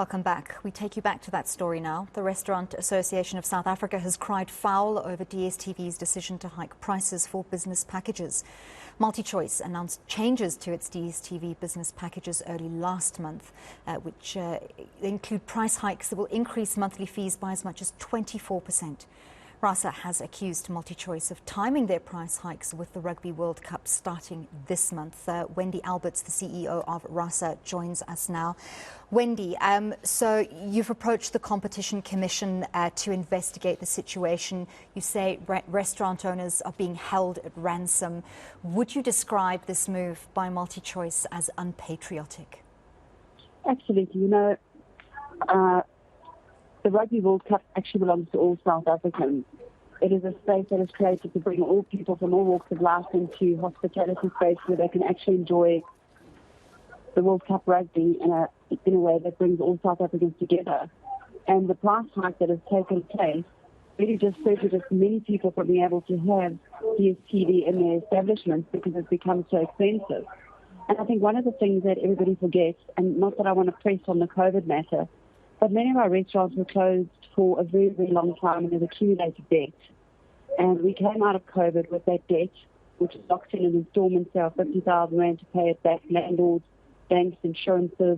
Welcome back. We take you back to that story now. The Restaurant Association of South Africa has cried foul over DSTV's decision to hike prices for business packages. MultiChoice announced changes to its DSTV business packages early last month, which include price hikes that will increase monthly fees by as much as 24%. RASA has accused MultiChoice of timing their price hikes with the Rugby World Cup starting this month. Wendy Alberts, the CEO of RASA, joins us now. Wendy, so you've approached the Competition Commission to investigate the situation. You say restaurant owners are being held at ransom. Would you describe this move by MultiChoice as unpatriotic? Absolutely. You know, the Rugby World Cup actually belongs to all South Africans. It is a space that is created to bring all people from all walks of life into hospitality space where they can actually enjoy the World Cup rugby in a way that brings all South Africans together. And the price hike that has taken place really just prejudiced many people from being able to have DSTV in their establishments because it's become so expensive. And I think one of the things that everybody forgets, and not that I want to press on the COVID matter, but many of our restaurants were closed for a very, very long time and have accumulated debt. And we came out of COVID with that debt, which is locked in an installment sale of 50,000 rand to pay it back, landlords, banks, insurances,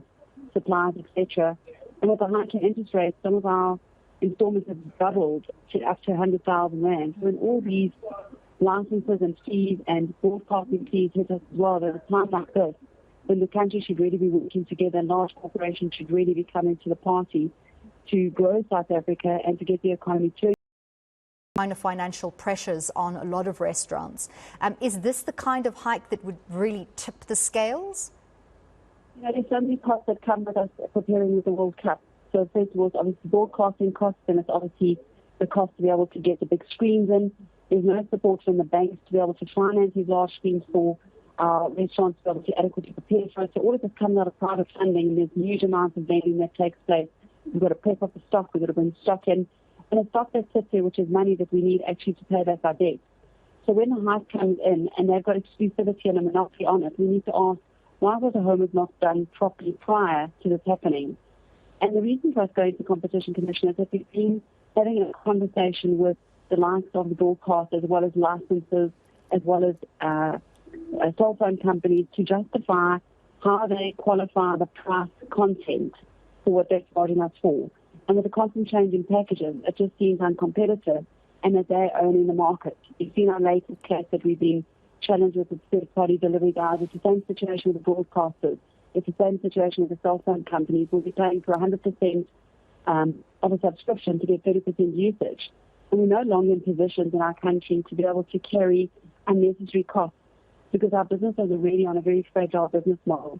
suppliers, etc. And with the hike in interest rates, some of our installments have doubled to up to 100,000 rand. So when all these licenses and fees and broadcasting fees hit us as well, at a time like this, when the country should really be working together, and large corporations should really be coming to the party to grow South Africa and to get the economy to kind of financial pressures on a lot of restaurants. Is this the kind of hike that would really tip the scales? You know, there's so many costs that come with us preparing with the World Cup. So first of all, it's obviously broadcasting costs, and it's obviously the cost to be able to get the big screens in. There's no support from the banks to be able to finance these large screens for our restaurants to be able to adequately prepare for it. So all of this comes out of private funding, and there's huge amounts of vending that takes place. We've got to prep up the stock, we've got to bring stock in, and a stock that sits there, which is money that we need actually to pay back our debt. So when the hike comes in and they've got exclusivity and a monopoly on it, we need to ask, why was the homework not done properly prior to this happening? And the reason for us going to Competition Commission is that we've been having a conversation with the likes of the broadcast, as well as licenses, as well as cell phone companies, to justify how they qualify the price content for what they're charging us for. And with the constant change in packages, it just seems uncompetitive, and that they're owning the market. You've seen our latest case that we've been challenged with the third-party delivery guys. It's the same situation with the broadcasters. It's the same situation with the cell phone companies. We'll be paying for 100% of a subscription to get 30% usage. And we're no longer in positions in our country to be able to carry unnecessary costs, because our businesses are really on a very fragile business model.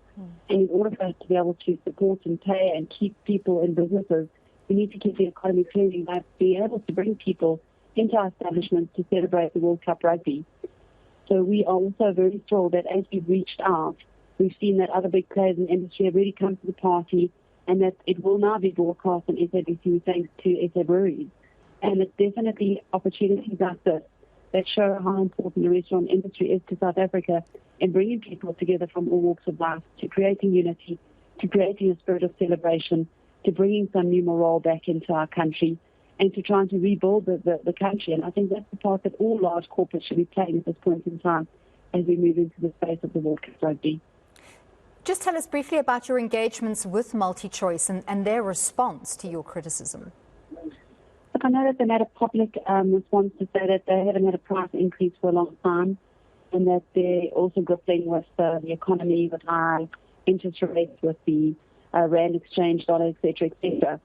And in order for us to be able to support and pay and keep people in businesses, we need to keep the economy turning by being able to bring people into our establishments to celebrate the World Cup rugby. So we are also very thrilled that as we've reached out, we've seen that other big players in the industry have really come to the party, and that it will now be broadcast on SABC thanks to SA Breweries. And it's definitely opportunities like this that show how important the restaurant industry is to South Africa in bringing people together from all walks of life, to creating unity, to creating a spirit of celebration, to bringing some new morale back into our country, and to trying to rebuild the country. And I think that's the part that all large corporates should be playing at this point in time as we move into the space of the World Cup rugby. Just tell us briefly about your engagements with MultiChoice and their response to your criticism. Look, I know that they made a public response to say that they haven't had a price increase for a long time, and that they're also grappling with the economy, with high interest rates, with the rand exchange, dollar, etc., etc.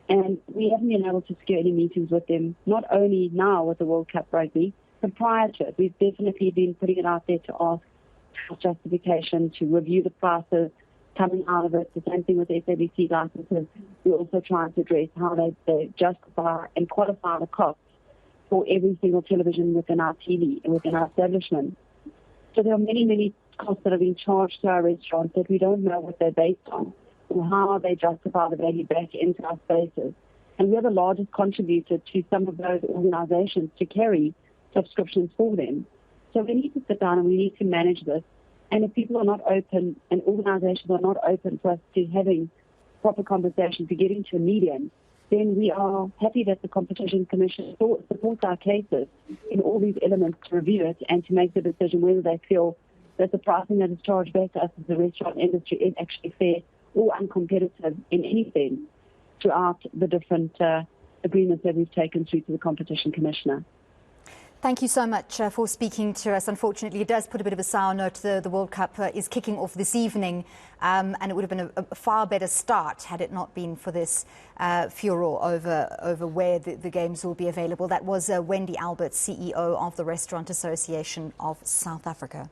And we haven't been able to secure any meetings with them, not only now with the World Cup rugby, but prior to it. We've definitely been putting it out there to ask for justification, to review the prices coming out of it. The same thing with SABC licenses. We're also trying to address how they justify and qualify the costs for every single television within our TV and within our establishment. So there are many, many costs that are being charged to our restaurants that we don't know what they're based on, or how they justify the value back into our spaces. And we're the largest contributor to some of those organizations to carry subscriptions for them. So we need to sit down and we need to manage this. And if people are not open and organizations are not open for us to having proper conversation to get into a median, then we are happy that the Competition Commission supports our cases in all these elements to review it and to make the decision whether they feel that the pricing that is charged back to us as the restaurant industry is actually fair or uncompetitive in any sense throughout the different agreements that we've taken through to the Competition Commissioner. Thank you so much for speaking to us. Unfortunately, it does put a bit of a sour note. The World Cup is kicking off this evening, and it would have been a far better start had it not been for this furor over where the games will be available. That was Wendy Alberts, CEO of the Restaurant Association of South Africa.